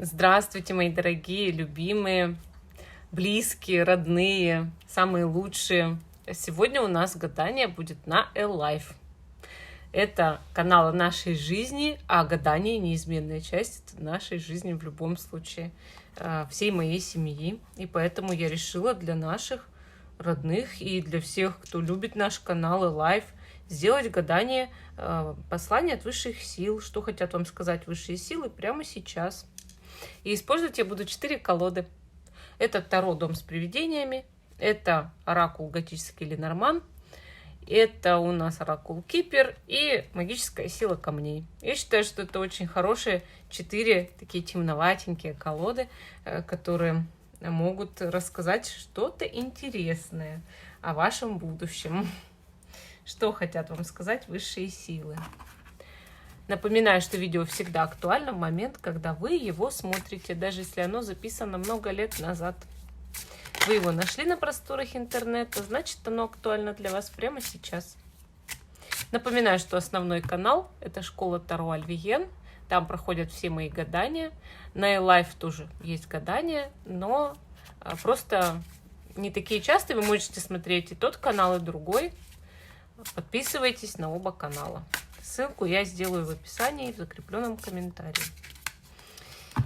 Здравствуйте, мои дорогие, любимые, близкие, родные, самые лучшие. Сегодня у нас гадание будет на Life. Это канал о нашей жизни, а гадание неизменная часть нашей жизни в любом случае, всей моей семьи. И поэтому я решила для наших родных и для всех, кто любит наш канал Life, сделать гадание, послание от высших сил, что хотят вам сказать высшие силы прямо сейчас. И использовать я буду 4 колоды. Это Таро Дом с привидениями, это Оракул Готический Ленорман, это у нас Оракул Кипер и Магическая сила камней. Я считаю, что это очень хорошие 4 такие темноватенькие колоды, которые могут рассказать что-то интересное о вашем будущем. Что хотят вам сказать высшие силы. Напоминаю, что видео всегда актуально в момент, когда вы его смотрите, даже если оно записано много лет назад. Вы его нашли на просторах интернета, значит, оно актуально для вас прямо сейчас. Напоминаю, что основной канал – это школа Таро Альвиен. Там проходят все мои гадания. На Life тоже есть гадания, но просто не такие частые. Вы можете смотреть и тот канал, и другой. Подписывайтесь на оба канала. Ссылку я сделаю в описании, в закрепленном комментарии.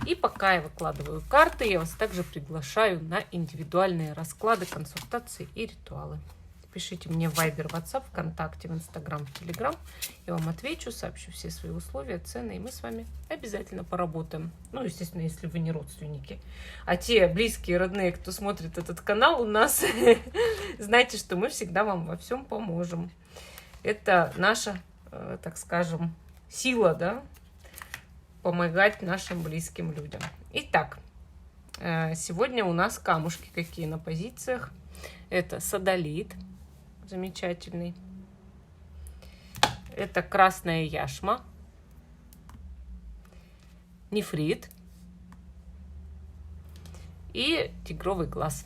И пока я выкладываю карты, я вас также приглашаю на индивидуальные расклады, консультации и ритуалы. Пишите мне в Viber, WhatsApp, ВКонтакте, в Instagram, в Telegram. Я вам отвечу, сообщу все свои условия, цены, и мы с вами обязательно поработаем. Ну, естественно, если вы не родственники. А те близкие, родные, кто смотрит этот канал у нас, знайте, что мы всегда вам во всем поможем. Это наша, так скажем, сила, да, помогать нашим близким людям. Итак, сегодня у нас камушки какие на позициях. Это содолит, замечательный. Это красная яшма, нефрит и тигровый глаз.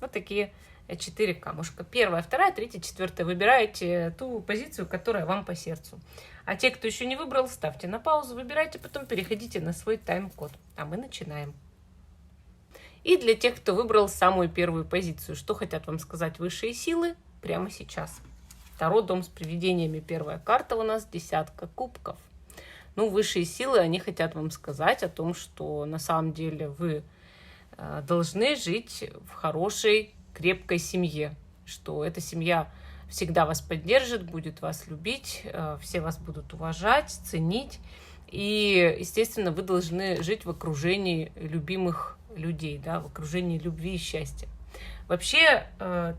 Вот такие 4 камушка. 1, 2, 3, 4. Выбираете ту позицию, которая вам по сердцу. А те, кто еще не выбрал, ставьте на паузу, выбирайте, потом переходите на свой тайм-код. А мы начинаем. И для тех, кто выбрал самую первую позицию, что хотят вам сказать высшие силы прямо сейчас. Таро Дом с привидениями. Первая карта у нас 10 кубков. Ну, высшие силы, они хотят вам сказать о том, что на самом деле вы должны жить в хорошей, крепкой семье, что эта семья всегда вас поддержит, будет вас любить, все вас будут уважать, ценить. И, естественно, вы должны жить в окружении любимых людей, да, в окружении любви и счастья. Вообще,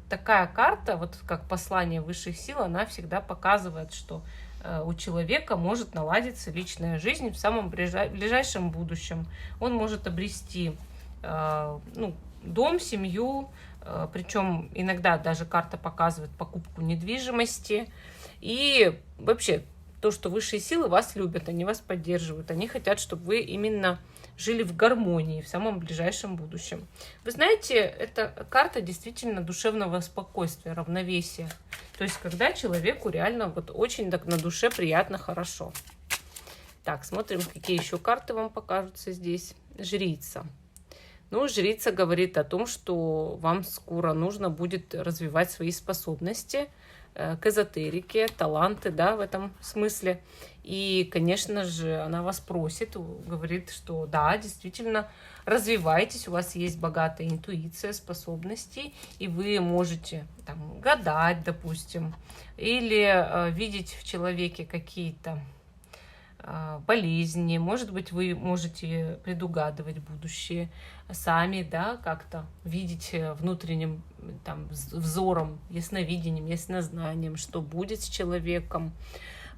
такая карта, вот как послание высших сил, она всегда показывает, что у человека может наладиться личная жизнь в самом ближайшем будущем. Он может обрести дом, семью, причем иногда даже карта показывает покупку недвижимости. И вообще то, что высшие силы вас любят, они вас поддерживают, они хотят, чтобы вы именно жили в гармонии в самом ближайшем будущем. Вы знаете, эта карта действительно душевного спокойствия, равновесия. То есть когда человеку реально вот очень так на душе приятно, хорошо. Так, смотрим, какие еще карты вам покажутся здесь. Жрица. Ну, жрица говорит о том, что вам скоро нужно будет развивать свои способности к эзотерике, таланты, да, в этом смысле. И, конечно же, она вас просит, говорит, что да, действительно, развивайтесь, у вас есть богатая интуиция, способности, и вы можете там гадать, допустим, или видеть в человеке какие-то болезни, может быть, вы можете предугадывать будущее сами, да, как-то видеть внутренним там взором, ясновидением, яснознанием, что будет с человеком.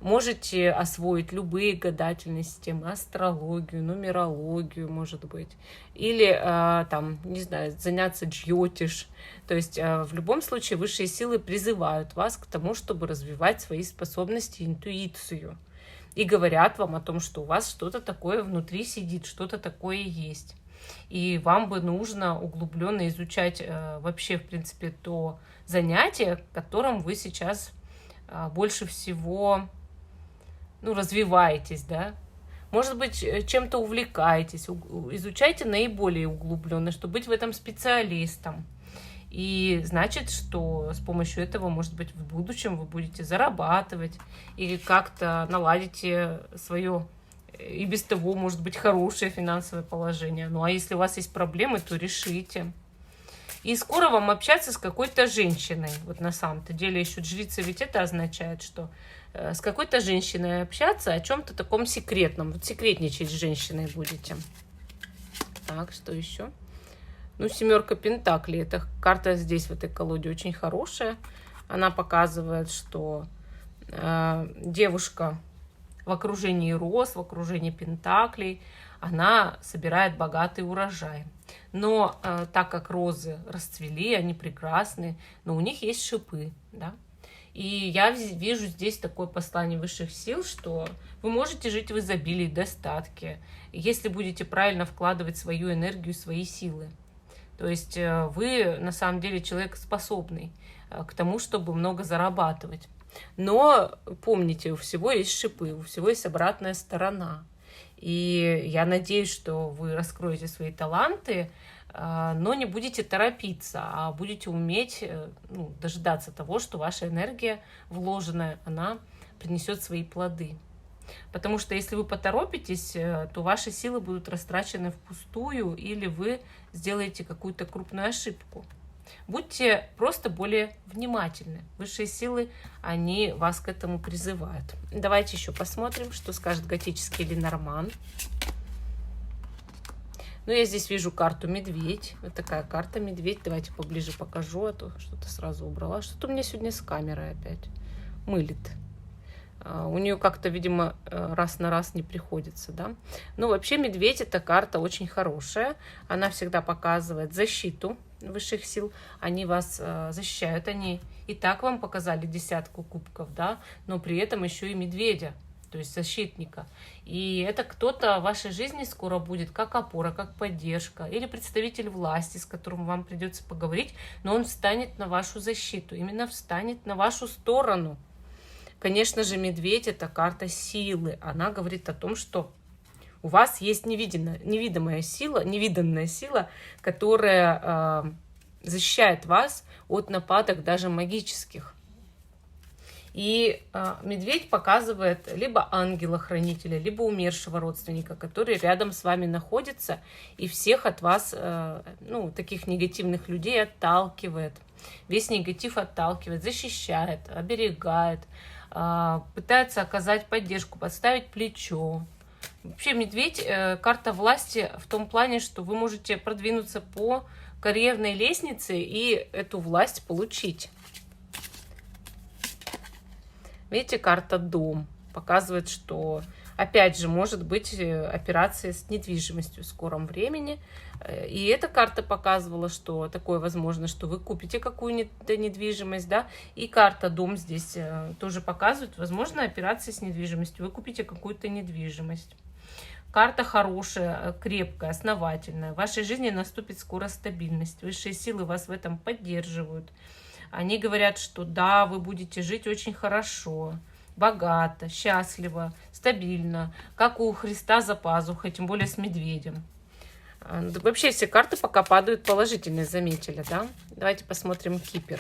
Можете освоить любые гадательные системы, астрологию, нумерологию, может быть, или там, не знаю, заняться джьотиш. То есть в любом случае высшие силы призывают вас к тому, чтобы развивать свои способности, интуицию. И говорят вам о том, что у вас что-то такое внутри сидит, что-то такое есть. И вам бы нужно углубленно изучать вообще, в принципе, то занятие, которым вы сейчас больше всего развиваетесь, да. Может быть, чем-то увлекаетесь, изучайте наиболее углубленно, чтобы быть в этом специалистом. И значит, что с помощью этого, может быть, в будущем вы будете зарабатывать или как-то наладите свое и без того, может быть, хорошее финансовое положение. Ну а если у вас есть проблемы, то решите. И скоро вам общаться с какой-то женщиной. Вот на самом-то деле еще жрица, ведь это означает, что с какой-то женщиной общаться о чем-то таком секретном. Вот секретничать с женщиной будете. Так, что еще? Ну, 7 пентаклей. Эта карта здесь, в этой колоде, очень хорошая. Она показывает, что девушка в окружении роз, в окружении пентаклей, она собирает богатый урожай. Но так как розы расцвели, они прекрасны, но у них есть шипы, да. И я вижу здесь такое послание высших сил, что вы можете жить в изобилии, достатке, если будете правильно вкладывать свою энергию, свои силы. То есть вы на самом деле человек способный к тому, чтобы много зарабатывать. Но помните, у всего есть шипы, у всего есть обратная сторона. И я надеюсь, что вы раскроете свои таланты, но не будете торопиться, а будете уметь дожидаться того, что ваша энергия вложенная, она принесет свои плоды. Потому что если вы поторопитесь, то ваши силы будут растрачены впустую, или вы сделаете какую-то крупную ошибку. Будьте просто более внимательны. Высшие силы, они вас к этому призывают. Давайте еще посмотрим, что скажет готический Ленорман. Ну, я здесь вижу карту медведь. Вот такая карта медведь. Давайте поближе покажу, а то что-то сразу убрала. Что-то у меня сегодня с камерой опять мылит. У нее как-то, видимо, раз на раз не приходится, да. Но вообще медведь — это карта очень хорошая. Она всегда показывает защиту высших сил. Они вас защищают. Они и так вам показали 10 кубков, да, но при этом еще и медведя, то есть защитника. И это кто-то в вашей жизни скоро будет как опора, как поддержка, или представитель власти, с которым вам придется поговорить, но он встанет на вашу защиту, именно встанет на вашу сторону. Конечно же, медведь — это карта силы. Она говорит о том, что у вас есть невидимая сила, невиданная сила, которая защищает вас от нападок даже магических. И медведь показывает либо ангела-хранителя, либо умершего родственника, который рядом с вами находится и всех от вас, таких негативных людей отталкивает. Весь негатив отталкивает, защищает, оберегает, пытается оказать поддержку, подставить плечо. Вообще медведь — карта власти в том плане, что вы можете продвинуться по карьерной лестнице и эту власть получить. Видите, карта дом показывает, что опять же может быть операция с недвижимостью в скором времени. И эта карта показывала, что такое возможно, что вы купите какую-то недвижимость, да. И карта дом здесь тоже показывает, возможно, операция с недвижимостью. Вы купите какую-то недвижимость. Карта хорошая, крепкая, основательная. В вашей жизни наступит скоро стабильность. Высшие силы вас в этом поддерживают. Они говорят, что да, вы будете жить очень хорошо, богато, счастливо, стабильно, как у Христа за пазухой, тем более с медведем. Вообще все карты пока падают положительные, заметили, да? Давайте посмотрим Кипр.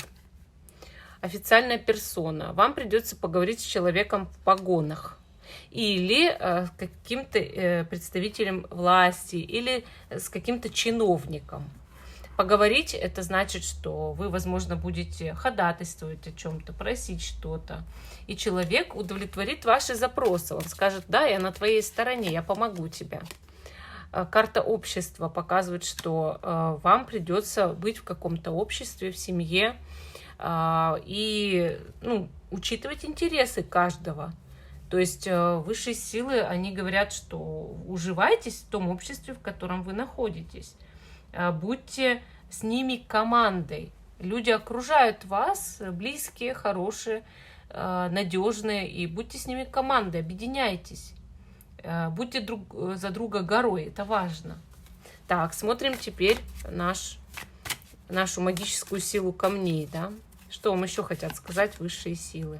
Официальная персона. Вам придется поговорить с человеком в погонах. Или с каким-то представителем власти, или с каким-то чиновником. Поговорить — это значит, что вы, возможно, будете ходатайствовать о чем-то, просить что-то. И человек удовлетворит ваши запросы. Он скажет: да, я на твоей стороне, я помогу тебе. Карта общества показывает, что вам придется быть в каком-то обществе, в семье, и учитывать интересы каждого. То есть высшие силы, они говорят, что уживайтесь в том обществе, в котором вы находитесь. Будьте с ними командой. Люди окружают вас, близкие, хорошие, надежные, и будьте с ними командой, объединяйтесь. Будьте друг за друга горой, это важно. Так, смотрим теперь нашу магическую силу камней, да? Что вам еще хотят сказать высшие силы?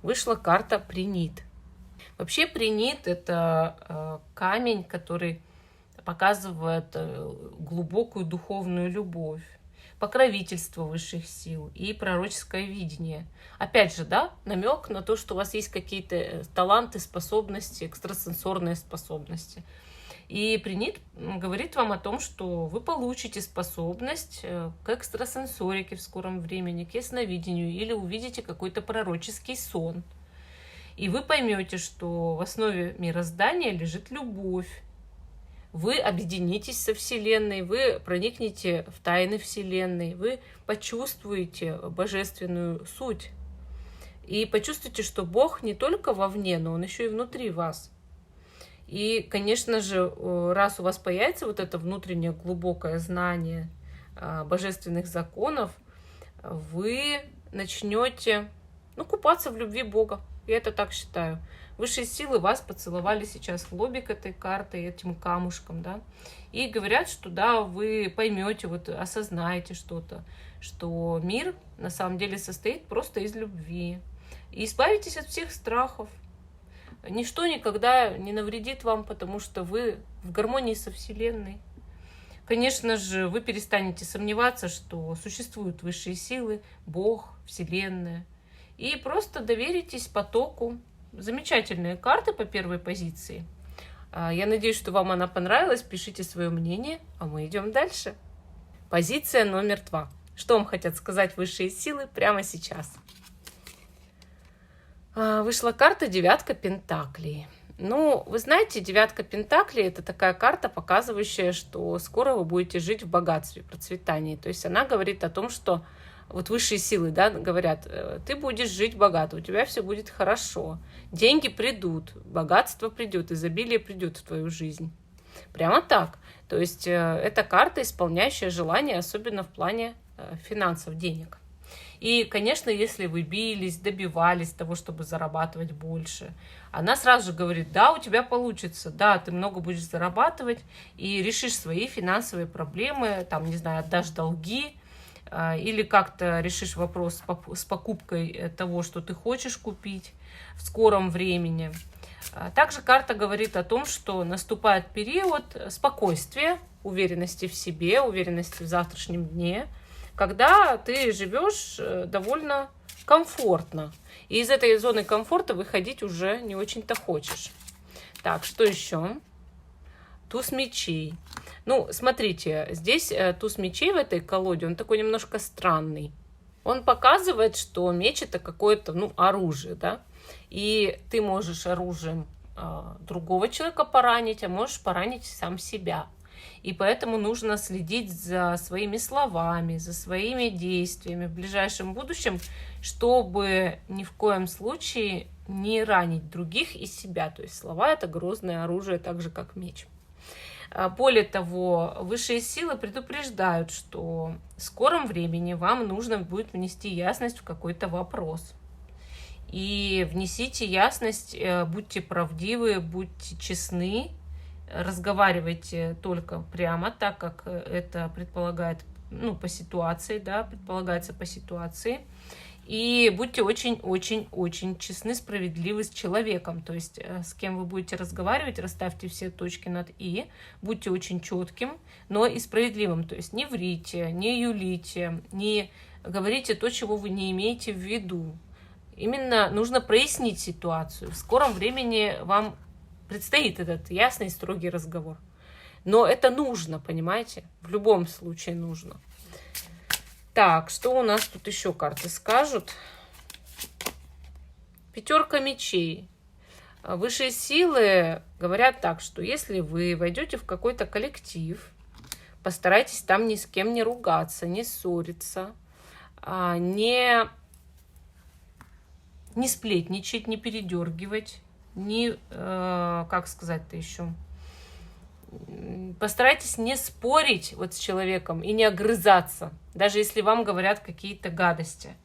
Вышла карта Принит. Вообще принит — это камень, который показывает глубокую духовную любовь, покровительство высших сил и пророческое видение. Опять же, да, намек на то, что у вас есть какие-то таланты, способности, экстрасенсорные способности. И принит говорит вам о том, что вы получите способность к экстрасенсорике в скором времени, к ясновидению, или увидите какой-то пророческий сон. И вы поймете, что в основе мироздания лежит любовь. Вы объединитесь со Вселенной, вы проникнете в тайны Вселенной, вы почувствуете божественную суть. И почувствуйте, что Бог не только вовне, но Он еще и внутри вас. И, конечно же, раз у вас появится вот это внутреннее глубокое знание божественных законов, вы начнете купаться в любви Бога. Я это так считаю. Высшие силы вас поцеловали сейчас в лобик этой картой, этим камушком, да, и говорят, что да, вы поймете, вот осознаете что-то, что мир на самом деле состоит просто из любви. И избавитесь от всех страхов. Ничто никогда не навредит вам, потому что вы в гармонии со Вселенной. Конечно же, вы перестанете сомневаться, что существуют высшие силы, Бог, Вселенная. И просто доверитесь потоку. Замечательные карты по первой позиции. Я надеюсь, что вам она понравилась. Пишите свое мнение, а мы идем дальше. Позиция номер 2. Что вам хотят сказать высшие силы прямо сейчас? Вышла карта девятка пентаклей. Вы знаете, девятка пентаклей — это такая карта, показывающая, что скоро вы будете жить в богатстве, процветании. То есть она говорит о том, что вот высшие силы, да, говорят, ты будешь жить богато, у тебя все будет хорошо, деньги придут, богатство придет, изобилие придет в твою жизнь. Прямо так. То есть это карта, исполняющая желания, особенно в плане финансов, денег. И, конечно, если вы бились, добивались того, чтобы зарабатывать больше, она сразу же говорит, да, у тебя получится, да, ты много будешь зарабатывать и решишь свои финансовые проблемы, там, не знаю, отдашь долги, или как-то решишь вопрос с покупкой того, что ты хочешь купить в скором времени. Также карта говорит о том, что наступает период спокойствия, уверенности в себе, уверенности в завтрашнем дне, когда ты живешь довольно комфортно. И из этой зоны комфорта выходить уже не очень-то хочешь. Так, что еще? Туз мечей. Смотрите, здесь туз мечей в этой колоде, он такой немножко странный. Он показывает, что меч — это какое-то, оружие, да? И ты можешь оружием другого человека поранить, а можешь поранить сам себя. И поэтому нужно следить за своими словами, за своими действиями в ближайшем будущем, чтобы ни в коем случае не ранить других и себя. То есть слова — это грозное оружие, так же, как меч. Более того, высшие силы предупреждают, что в скором времени вам нужно будет внести ясность в какой-то вопрос. И внесите ясность, будьте правдивы, будьте честны, разговаривайте только прямо, так как это предполагает, по ситуации, да, предполагается по ситуации. И будьте очень-очень-очень честны, справедливы с человеком. То есть с кем вы будете разговаривать, расставьте все точки над «и». Будьте очень четким, но и справедливым. То есть не врите, не юлите, не говорите то, чего вы не имеете в виду. Именно нужно прояснить ситуацию. В скором времени вам предстоит этот ясный, строгий разговор. Но это нужно, понимаете? В любом случае нужно. Так, что у нас тут еще карты скажут? Пятерка мечей. Высшие силы говорят так, что если вы войдете в какой-то коллектив, постарайтесь там ни с кем не ругаться, не ссориться, не сплетничать, не передергивать, как сказать-то еще? Постарайтесь не спорить с человеком и не огрызаться, даже если вам говорят какие-то гадости.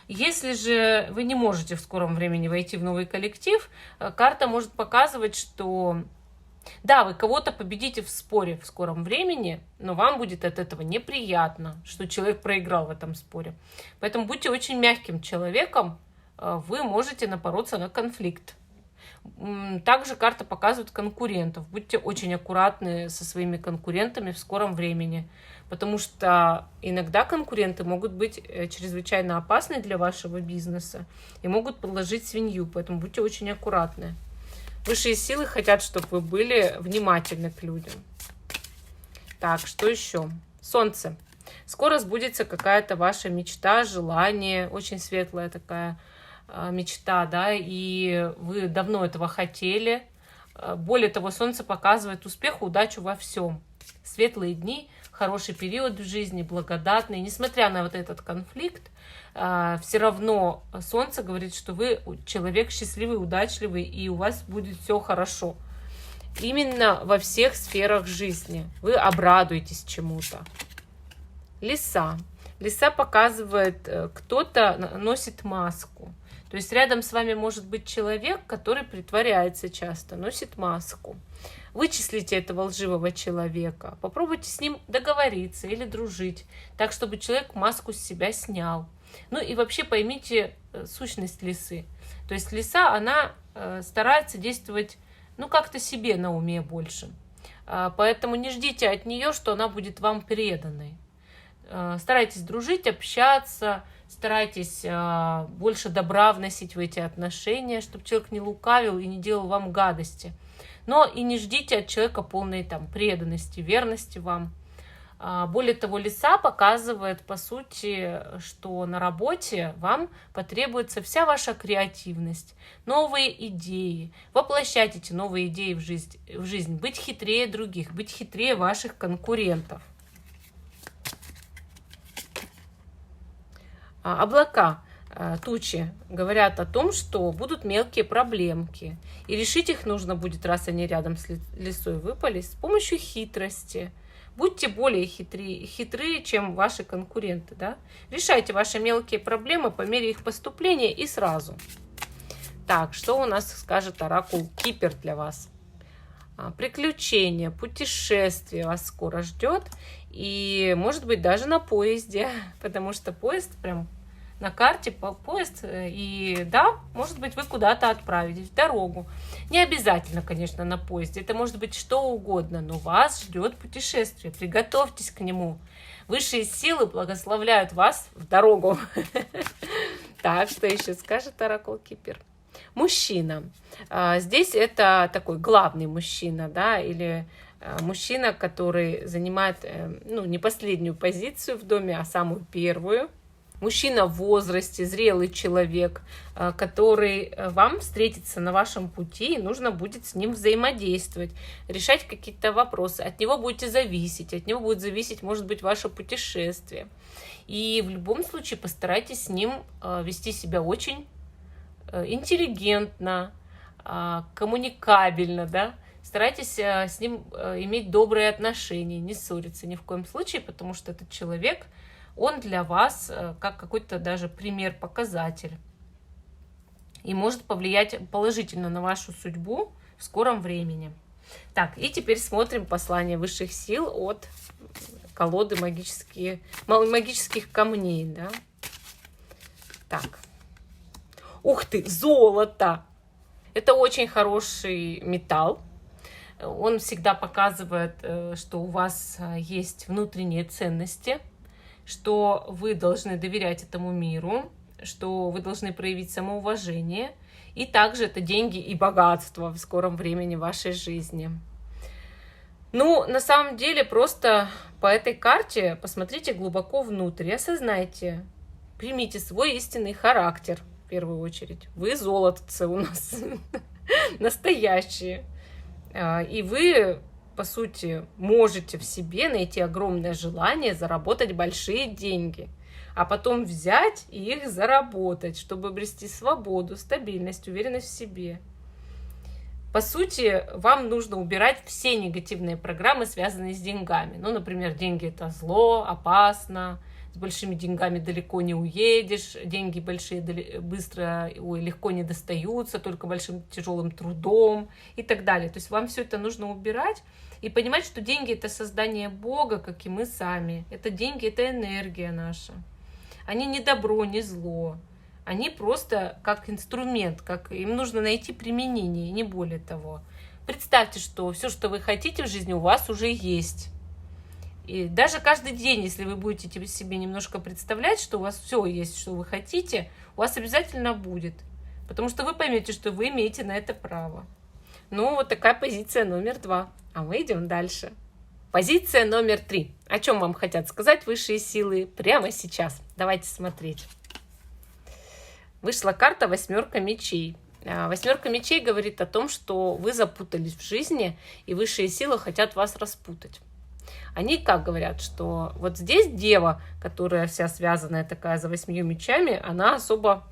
Если же вы не можете в скором времени войти в новый коллектив, карта может показывать, что да, вы кого-то победите в споре в скором времени, но вам будет от этого неприятно, что человек проиграл в этом споре. Поэтому будьте очень мягким человеком, вы можете напороться на конфликт. Также карта показывает конкурентов. Будьте очень аккуратны со своими конкурентами в скором времени, потому что иногда конкуренты могут быть чрезвычайно опасны для вашего бизнеса и могут подложить свинью, поэтому будьте очень аккуратны. Высшие силы хотят, чтобы вы были внимательны к людям. Так, что еще? Солнце. Скоро сбудется какая-то ваша мечта, желание, очень светлая такая мечта, да, и вы давно этого хотели. Более того, Солнце показывает успех, удачу во всем. Светлые дни, хороший период в жизни, благодатный. Несмотря на вот этот конфликт, все равно Солнце говорит, что вы человек счастливый, удачливый, и у вас будет все хорошо. Именно во всех сферах жизни вы обрадуетесь чему-то. Лиса. Лиса показывает, кто-то носит маску. То есть рядом с вами может быть человек, который притворяется часто, носит маску. Вычислите этого лживого человека, попробуйте с ним договориться или дружить, так, чтобы человек маску с себя снял. Ну и вообще поймите сущность лисы. То есть лиса, она старается действовать, ну, как-то себе на уме больше. Поэтому не ждите от нее, что она будет вам преданной. Старайтесь дружить, общаться, старайтесь больше добра вносить в эти отношения, чтобы человек не лукавил и не делал вам гадости. Но и не ждите от человека полной там преданности, верности вам. Более того, лиса показывает, по сути, что на работе вам потребуется вся ваша креативность, новые идеи. Воплощать эти новые идеи в жизнь, быть хитрее других, быть хитрее ваших конкурентов. Облака, тучи говорят о том, что будут мелкие проблемки. И решить их нужно будет, раз они рядом с лисой выпали, с помощью хитрости. Будьте более хитрые, чем ваши конкуренты. Да? Решайте ваши мелкие проблемы по мере их поступления и сразу. Так, что у нас скажет оракул Кипер для вас? Приключения, путешествие вас скоро ждет. И, может быть, даже на поезде, потому что поезд прям на карте, поезд, и да, может быть, вы куда-то отправитесь в дорогу. Не обязательно, конечно, на поезде, это может быть что угодно, но вас ждет путешествие, приготовьтесь к нему. Высшие силы благословляют вас в дорогу. Так, что еще скажет оракул Кипер? Мужчина. Здесь это такой главный мужчина, да, или мужчина, который занимает, ну, не последнюю позицию в доме, а самую первую. Мужчина в возрасте, зрелый человек, который вам встретится на вашем пути, и нужно будет с ним взаимодействовать, решать какие-то вопросы. От него будете зависеть, от него будет зависеть, может быть, ваше путешествие. И в любом случае постарайтесь с ним вести себя очень интеллигентно, коммуникабельно, да. Старайтесь с ним иметь добрые отношения, не ссориться ни в коем случае, потому что этот человек, он для вас как какой-то даже пример-показатель и может повлиять положительно на вашу судьбу в скором времени. Так, и теперь смотрим послание высших сил от колоды магических камней. Да? Так. Ух ты, золото! Это очень хороший металл. Он всегда показывает, что у вас есть внутренние ценности, что вы должны доверять этому миру, что вы должны проявить самоуважение. И также это деньги и богатство в скором времени вашей жизни. Ну, на самом деле, просто по этой карте посмотрите глубоко внутрь, осознайте, примите свой истинный характер в первую очередь. Вы золотцы у нас настоящие. И вы, по сути, можете в себе найти огромное желание заработать большие деньги, а потом взять и их заработать, чтобы обрести свободу, стабильность, уверенность в себе. По сути, вам нужно убирать все негативные программы, связанные с деньгами. Ну, например, деньги – это зло, опасно, с большими деньгами далеко не уедешь, деньги большие быстро, легко не достаются, только большим тяжелым трудом и так далее. То есть вам все это нужно убирать и понимать, что деньги – это создание Бога, как и мы сами. Это деньги – это энергия наша. Они не добро, не зло. Они просто как инструмент, как им нужно найти применение, не более того. Представьте, что все, что вы хотите в жизни, у вас уже есть. И даже каждый день, если вы будете себе немножко представлять, что у вас все есть, что вы хотите, у вас обязательно будет. Потому что вы поймете, что вы имеете на это право. Ну, вот такая позиция номер 2. А мы идем дальше. Позиция номер 3. О чем вам хотят сказать высшие силы прямо сейчас? Давайте смотреть. Вышла карта «Восьмерка мечей». «Восьмерка мечей» говорит о том, что вы запутались в жизни, и высшие силы хотят вас распутать. Они как говорят, что вот здесь дева, которая вся связанная такая за 8 мечами, она особо,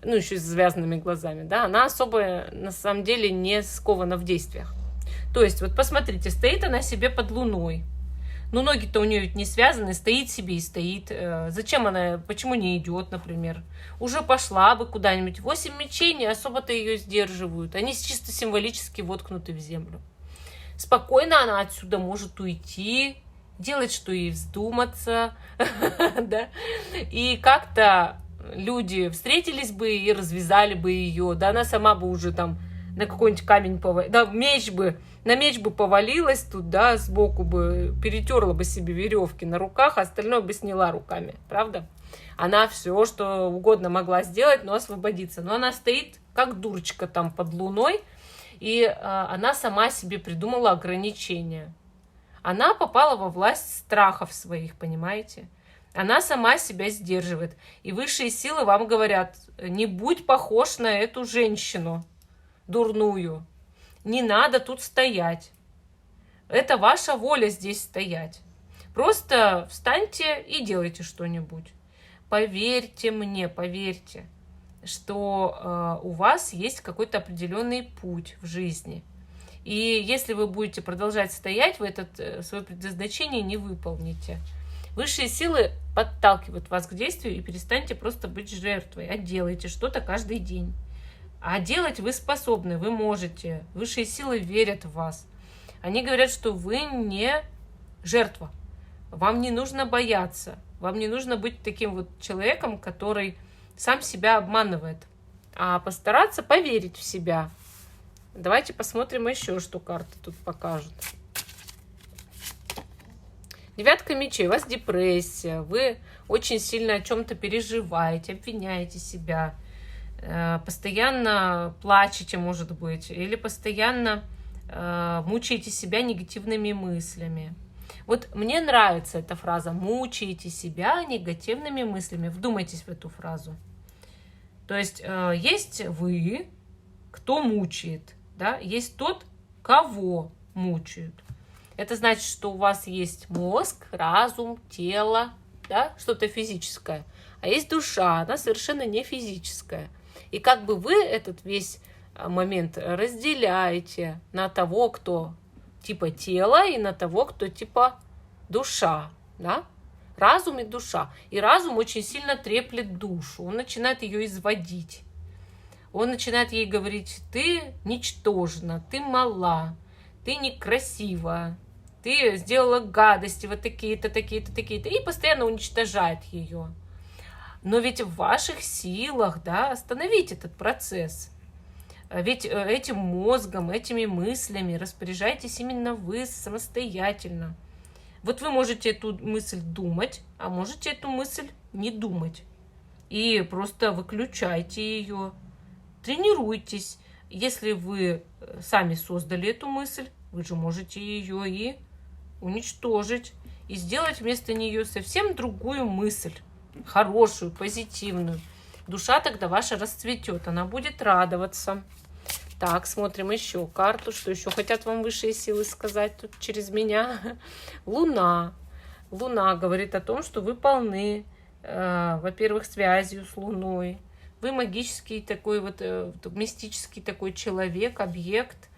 ну еще и с завязанными глазами, да, она особо на самом деле не скована в действиях. То есть вот посмотрите, стоит она себе под луной. Но ноги-то у нее ведь не связаны, стоит себе и стоит. Зачем она, почему не идет, например? Уже пошла бы куда-нибудь. 8 мечей не особо-то ее сдерживают. Они чисто символически воткнуты в землю. Спокойно она отсюда может уйти, делать, что ей вздуматься. Да? И как-то люди встретились бы и развязали бы ее. Да, она сама бы уже там на какой-нибудь камень да, на меч бы повалилась тут, да, сбоку бы перетерла бы себе веревки на руках, а остальное бы сняла руками, правда? Она все, что угодно могла сделать, но освободиться. Но она стоит как дурочка там под луной, и она сама себе придумала ограничения. Она попала во власть страхов своих, понимаете? Она сама себя сдерживает. И высшие силы вам говорят, не будь похож на эту женщину дурную. Не надо тут стоять. Это ваша воля здесь стоять. Просто встаньте и делайте что-нибудь. Поверьте мне, поверьте, что у вас есть какой-то определенный путь в жизни. И если вы будете продолжать стоять, вы свое предназначение не выполните. Высшие силы подталкивают вас к действию, и перестаньте просто быть жертвой, а делайте что-то каждый день. А делать вы способны, вы можете. Высшие силы верят в вас. Они говорят, что вы не жертва. Вам не нужно бояться. Вам не нужно быть таким вот человеком, который сам себя обманывает. А постараться поверить в себя. Давайте посмотрим еще, что карты тут покажут. 9 мечей. У вас депрессия. Вы очень сильно о чем-то переживаете, обвиняете себя. Постоянно плачете, может быть, или постоянно мучаете себя негативными мыслями. Вот мне нравится эта фраза «мучаете себя негативными мыслями». Вдумайтесь в эту фразу. То есть есть вы, кто мучает, да? Есть тот, кого мучают. Это значит, что у вас есть мозг, разум, тело, да? Что-то физическое. А есть душа, она совершенно не физическая. И как бы вы этот весь момент разделяете на того, кто типа тело, и на того, кто типа душа, да? Разум и душа. И разум очень сильно треплет душу, он начинает ее изводить. Он начинает ей говорить, ты ничтожна, ты мала, ты некрасива, ты сделала гадости, вот такие-то, такие-то, такие-то, и постоянно уничтожает ее. Но ведь в ваших силах, да, остановить этот процесс. Ведь этим мозгом, этими мыслями распоряжаетесь именно вы самостоятельно. Вот вы можете эту мысль думать, а можете эту мысль не думать. И просто выключайте ее, тренируйтесь. Если вы сами создали эту мысль, вы же можете ее и уничтожить. И сделать вместо нее совсем другую мысль. Хорошую, позитивную. Душа тогда ваша расцветет, она будет радоваться. Так, смотрим еще карту, что еще хотят вам высшие силы сказать тут через меня. Луна. Луна говорит о том, что вы полны, во-первых, связью с Луной. Вы магический такой вот, мистический такой человек, объект,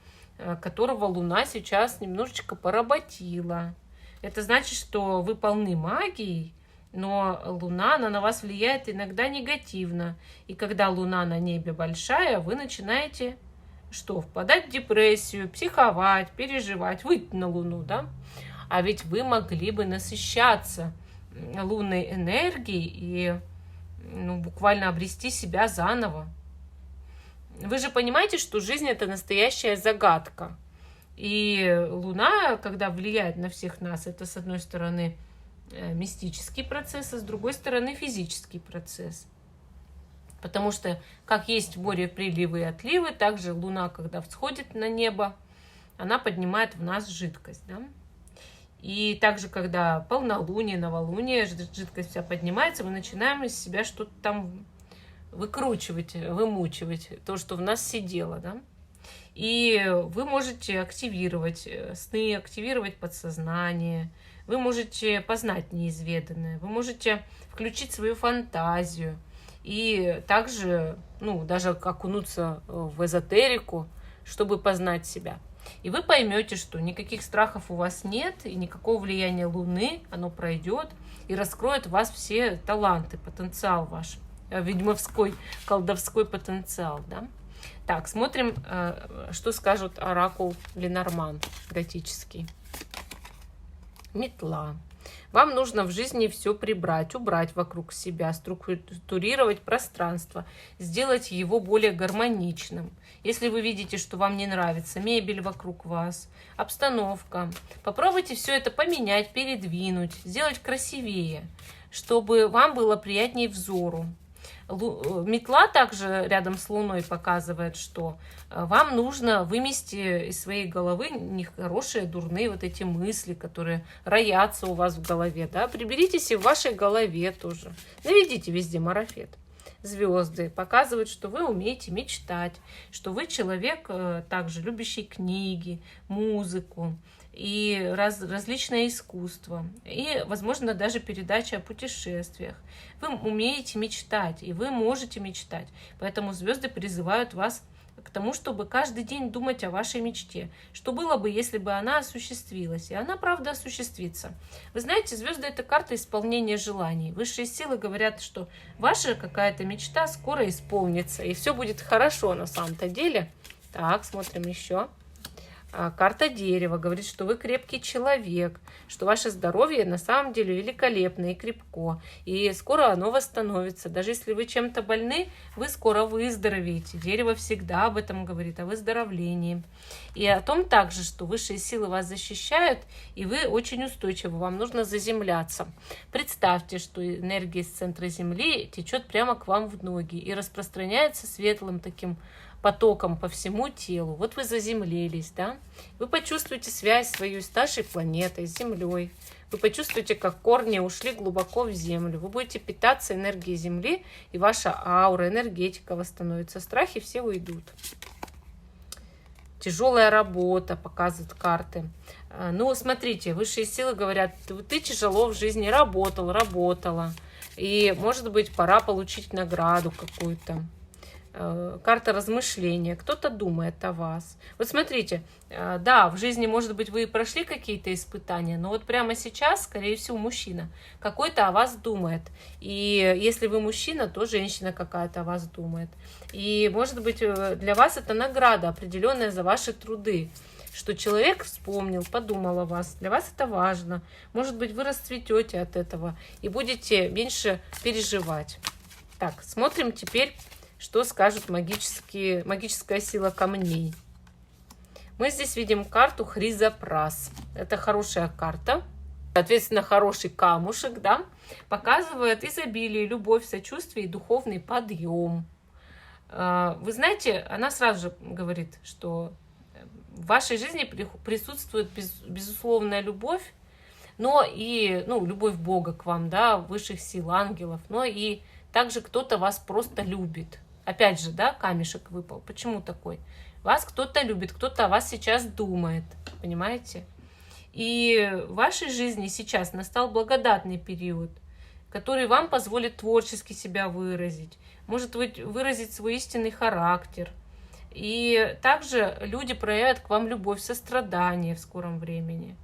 которого Луна сейчас немножечко поработила. Это значит, что вы полны магией, но Луна, она на вас влияет иногда негативно. И когда Луна на небе большая, вы начинаете что? Впадать в депрессию, психовать, переживать, выйти на Луну, да? А ведь вы могли бы насыщаться лунной энергией и ну, буквально обрести себя заново. Вы же понимаете, что жизнь — это настоящая загадка. И Луна, когда влияет на всех нас, это, с одной стороны, мистический процесс, а с другой стороны, физический процесс. Потому что, как есть в море приливы и отливы, так же Луна, когда всходит на небо, она поднимает в нас жидкость. Да? И также, когда полнолуние, новолуние, жидкость вся поднимается, мы начинаем из себя что-то там выкручивать, вымучивать, то, что в нас сидело. Да? И вы можете активировать сны, активировать подсознание, вы можете познать неизведанное, вы можете включить свою фантазию и также, ну, даже окунуться в эзотерику, чтобы познать себя. И вы поймете, что никаких страхов у вас нет, и никакого влияния Луны, оно пройдет и раскроет в вас все таланты, потенциал ваш, ведьмовской, колдовской потенциал, да? Так, смотрим, что скажет оракул Ленорман готический. Метла. Вам нужно в жизни все прибрать, убрать вокруг себя, структурировать пространство, сделать его более гармоничным. Если вы видите, что вам не нравится мебель вокруг вас, обстановка, попробуйте все это поменять, передвинуть, сделать красивее, чтобы вам было приятнее взору. Метла также рядом с Луной показывает, что вам нужно вымести из своей головы нехорошие, дурные вот эти мысли, которые роятся у вас в голове. Да? Приберитесь и в вашей голове тоже. Наведите везде марафет. Звезды показывают, что вы умеете мечтать, что вы человек также любящий книги, музыку и различное искусство, и, возможно, даже передача о путешествиях. Вы умеете мечтать, и вы можете мечтать. Поэтому звезды призывают вас к тому, чтобы каждый день думать о вашей мечте. Что было бы, если бы она осуществилась? И она, правда, осуществится. Вы знаете, звезды — это карта исполнения желаний. Высшие силы говорят, что ваша какая-то мечта скоро исполнится, и все будет хорошо на самом-то деле. Так, смотрим еще. Карта дерева говорит, что вы крепкий человек, что ваше здоровье на самом деле великолепно и крепко, и скоро оно восстановится. Даже если вы чем-то больны, вы скоро выздоровеете. Дерево всегда об этом говорит, о выздоровлении. И о том также, что высшие силы вас защищают, и вы очень устойчивы, вам нужно заземляться. Представьте, что энергия из центра Земли течет прямо к вам в ноги и распространяется светлым таким потоком по всему телу. Вот вы заземлились, да? Вы почувствуете связь свою с нашей планетой, с Землей. Вы почувствуете, как корни ушли глубоко в Землю. Вы будете питаться энергией Земли, и ваша аура, энергетика восстановится. Страхи все уйдут. Тяжелая работа, показывают карты. Ну, смотрите, высшие силы говорят, ты тяжело в жизни работала. И, может быть, пора получить награду какую-то. Карта размышления, кто-то думает о вас. Вот смотрите, да, в жизни, может быть, вы и прошли какие-то испытания, но вот прямо сейчас, скорее всего, мужчина какой-то о вас думает. И если вы мужчина, то женщина какая-то о вас думает. И, может быть, для вас это награда определенная за ваши труды, что человек вспомнил, подумал о вас. Для вас это важно. Может быть, вы расцветете от этого и будете меньше переживать. Так, смотрим теперь, что скажут магическая сила камней. Мы здесь видим карту Хризопрас. Это хорошая карта. Соответственно, хороший камушек, да, показывает изобилие, любовь, сочувствие и духовный подъем. Вы знаете, она сразу же говорит, что в вашей жизни присутствует безусловная любовь, но и, ну, любовь Бога к вам, да, высших сил, ангелов, но и также кто-то вас просто любит. Опять же, да, камешек выпал. Почему такой? Вас кто-то любит, кто-то о вас сейчас думает, понимаете? И в вашей жизни сейчас настал благодатный период, который вам позволит творчески себя выразить, может выразить свой истинный характер. И также люди проявят к вам любовь, сострадание в скором времени.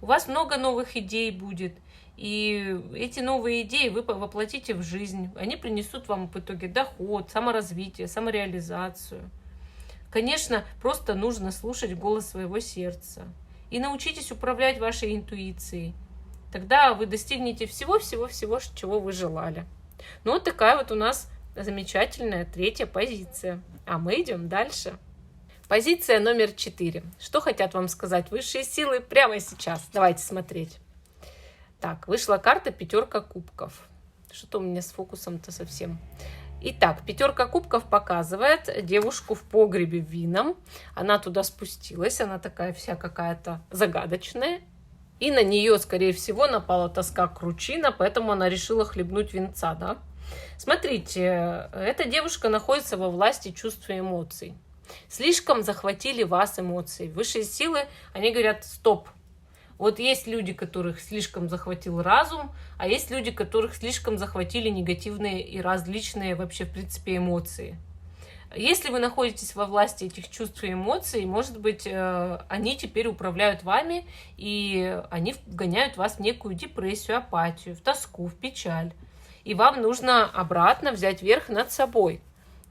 У вас много новых идей будет, и эти новые идеи вы воплотите в жизнь. Они принесут вам в итоге доход, саморазвитие, самореализацию. Конечно, просто нужно слушать голос своего сердца. И научитесь управлять вашей интуицией. Тогда вы достигнете всего-всего-всего, чего вы желали. Ну, вот такая вот у нас замечательная третья позиция. А мы идем дальше. Позиция номер 4. Что хотят вам сказать высшие силы прямо сейчас? Давайте смотреть. Так, вышла карта пятерка кубков. Что-то у меня с фокусом-то совсем. Итак, пятерка кубков показывает девушку в погребе вином. Она туда спустилась, она такая вся какая-то загадочная. И на нее, скорее всего, напала тоска кручина, поэтому она решила хлебнуть винца, да? Смотрите, эта девушка находится во власти чувств и эмоций. Слишком захватили вас эмоции. Высшие силы, они говорят, стоп. Вот есть люди, которых слишком захватил разум, а есть люди, которых слишком захватили негативные и различные вообще, в принципе, эмоции. Если вы находитесь во власти этих чувств и эмоций, может быть, они теперь управляют вами, и они вгоняют вас в некую депрессию, апатию, в тоску, в печаль. И вам нужно обратно взять верх над собой.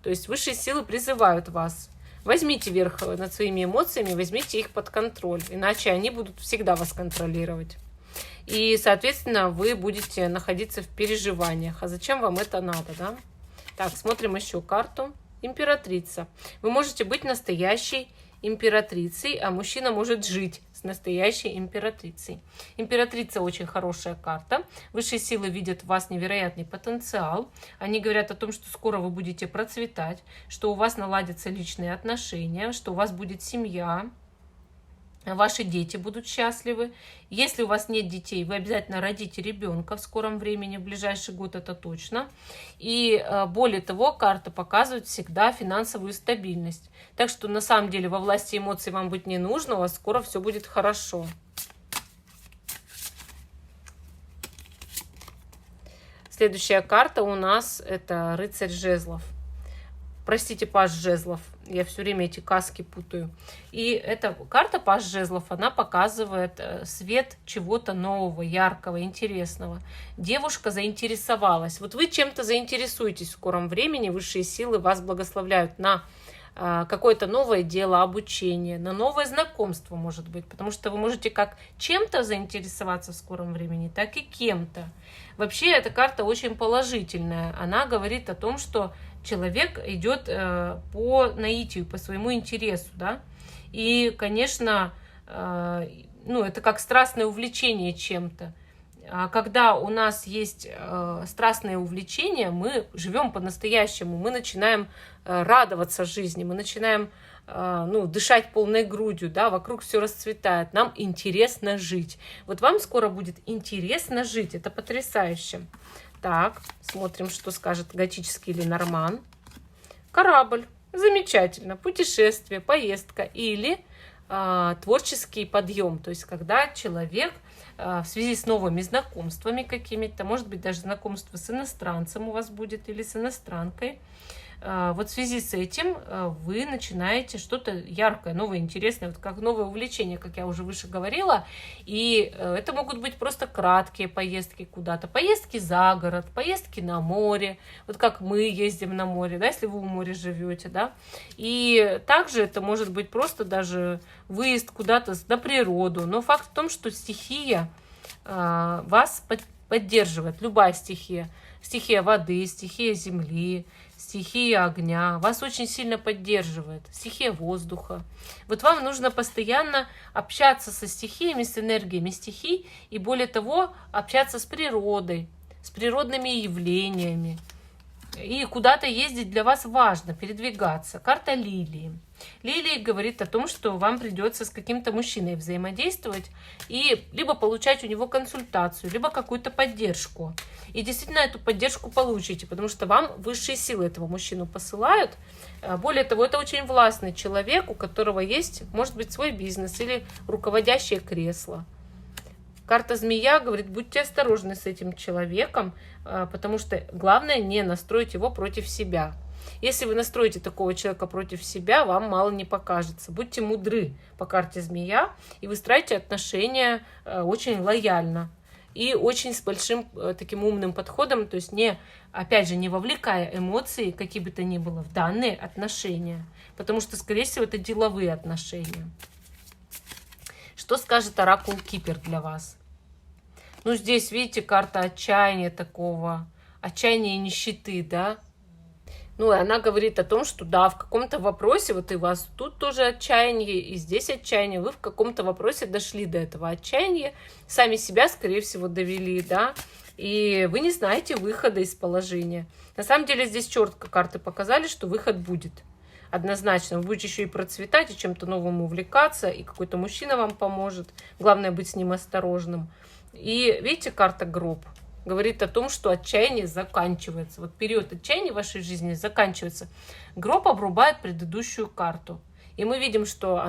То есть высшие силы призывают вас. Возьмите верх над своими эмоциями, возьмите их под контроль, иначе они будут всегда вас контролировать. И, соответственно, вы будете находиться в переживаниях. А зачем вам это надо, да? Так, смотрим еще карту. Императрица. Вы можете быть настоящей императрицей, а мужчина может жить с настоящей императрицей. Императрица очень хорошая карта. Высшие силы видят в вас невероятный потенциал. Они говорят о том, что скоро вы будете процветать, что у вас наладятся личные отношения, что у вас будет семья, ваши дети будут счастливы. Если у вас нет детей, вы обязательно родите ребенка в скором времени, в ближайший год это точно. И более того, карта показывает всегда финансовую стабильность. Так что на самом деле во власти эмоций вам быть не нужно, у вас скоро все будет хорошо. Следующая карта у нас это рыцарь жезлов. Простите, паж жезлов. Я все время эти каски путаю. И эта карта паж жезлов, она показывает свет чего-то нового, яркого, интересного. Девушка заинтересовалась. Вот вы чем-то заинтересуетесь в скором времени, высшие силы вас благословляют на какое-то новое дело, обучение, на новое знакомство, может быть. Потому что вы можете как чем-то заинтересоваться в скором времени, так и кем-то. Вообще, эта карта очень положительная. Она говорит о том, что человек идет по наитию, по своему интересу, да. И, конечно, это как страстное увлечение чем-то. А когда у нас есть страстное увлечение, мы живем по-настоящему, мы начинаем радоваться жизни, мы начинаем дышать полной грудью, да, вокруг все расцветает, нам интересно жить. Вот вам скоро будет интересно жить, это потрясающе. Так, смотрим, что скажет готический Ленорман. Корабль, замечательно, путешествие, поездка или творческий подъем, то есть когда человек в связи с новыми знакомствами какими-то, может быть, даже знакомство с иностранцем у вас будет или с иностранкой. Вот в связи с этим вы начинаете что-то яркое, новое, интересное, вот как новое увлечение, как я уже выше говорила. И это могут быть просто краткие поездки куда-то, поездки за город, поездки на море, вот как мы ездим на море, да, если вы у моря живете, да. И также это может быть просто даже выезд куда-то на природу. Но факт в том, что стихия вас поддерживает, любая стихия. Стихия воды, стихия земли, стихия огня вас очень сильно поддерживает, стихия воздуха. Вот вам нужно постоянно общаться со стихиями, с энергиями стихий, и более того, общаться с природой, с природными явлениями. И куда-то ездить для вас важно, передвигаться. Карта лилии. Лилия говорит о том, что вам придется с каким-то мужчиной взаимодействовать и либо получать у него консультацию, либо какую-то поддержку. И действительно эту поддержку получите, потому что вам высшие силы этого мужчину посылают. Более того, это очень властный человек, у которого есть, может быть, свой бизнес или руководящее кресло. Карта змея говорит, будьте осторожны с этим человеком, потому что главное не настроить его против себя. Если вы настроите такого человека против себя, вам мало не покажется. Будьте мудры по карте змея и выстраивайте отношения очень лояльно и очень с большим таким умным подходом, то есть опять же, не вовлекая эмоции, какие бы то ни было, в данные отношения, потому что, скорее всего, это деловые отношения. Что скажет оракул Кипер для вас? Здесь, видите, карта отчаяния такого, отчаяния и нищеты, да. Ну, и она говорит о том, что да, в каком-то вопросе, вот и у вас тут тоже отчаяние, и здесь отчаяние, вы в каком-то вопросе дошли до этого отчаяния, сами себя, скорее всего, довели, да, и вы не знаете выхода из положения. На самом деле здесь четко карты показали, что выход будет. Однозначно, вы будете еще и процветать, и чем-то новым увлекаться, и какой-то мужчина вам поможет. Главное быть с ним осторожным. И видите, карта гроб говорит о том, что отчаяние заканчивается. Вот период отчаяния в вашей жизни заканчивается. Гроб обрубает предыдущую карту. И мы видим, что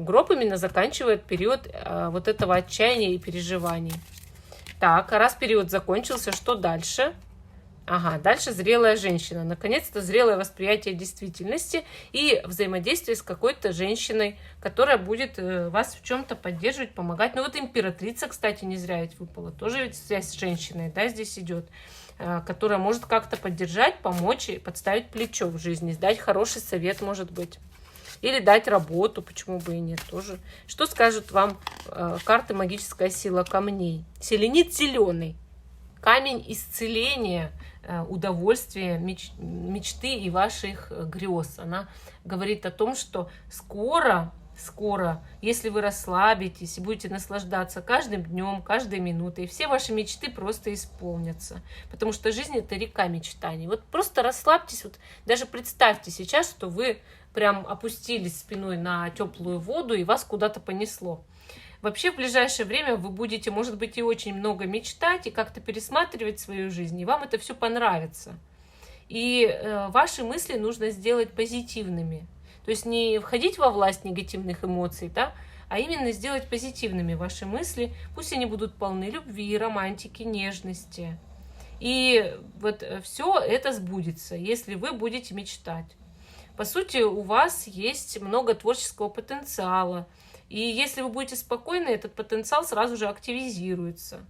гроб именно заканчивает период вот этого отчаяния и переживаний. Так, а раз период закончился, что дальше? Ага, дальше зрелая женщина. Наконец-то зрелое восприятие действительности и взаимодействие с какой-то женщиной, которая будет вас в чем-то поддерживать, помогать. Ну вот императрица, кстати, не зря ведь выпала. Тоже ведь связь с женщиной, да, здесь идет, которая может как-то поддержать, помочь и подставить плечо в жизни, дать хороший совет, может быть. Или дать работу, почему бы и нет, тоже. Что скажут вам карты «Магическая сила камней»? Селенит зеленый. Камень исцеления, удовольствия, мечты и ваших грез. Она говорит о том, что скоро, если вы расслабитесь и будете наслаждаться каждым днем, каждой минутой, все ваши мечты просто исполнятся. Потому что жизнь — это река мечтаний. Вот просто расслабьтесь, вот даже представьте сейчас, что вы прям опустились спиной на теплую воду и вас куда-то понесло. Вообще в ближайшее время вы будете, может быть, и очень много мечтать, и как-то пересматривать свою жизнь, и вам это все понравится. И ваши мысли нужно сделать позитивными. То есть не входить во власть негативных эмоций, да, а именно сделать позитивными ваши мысли. Пусть они будут полны любви, романтики, нежности. И вот все это сбудется, если вы будете мечтать. По сути, у вас есть много творческого потенциала. И если вы будете спокойны, этот потенциал сразу же активизируется.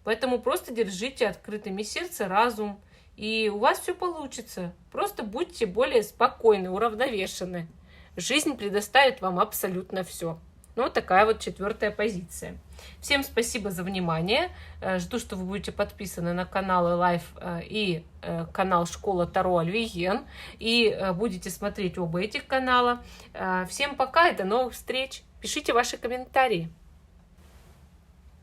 Поэтому просто держите открытыми сердце, разум, и у вас все получится. Просто будьте более спокойны, уравновешены. Жизнь предоставит вам абсолютно все. Ну, вот такая вот 4-я позиция. Всем спасибо за внимание. Жду, что вы будете подписаны на каналы Life и канал Школа Таро Альвиен. И будете смотреть оба этих канала. Всем пока и до новых встреч. Пишите ваши комментарии.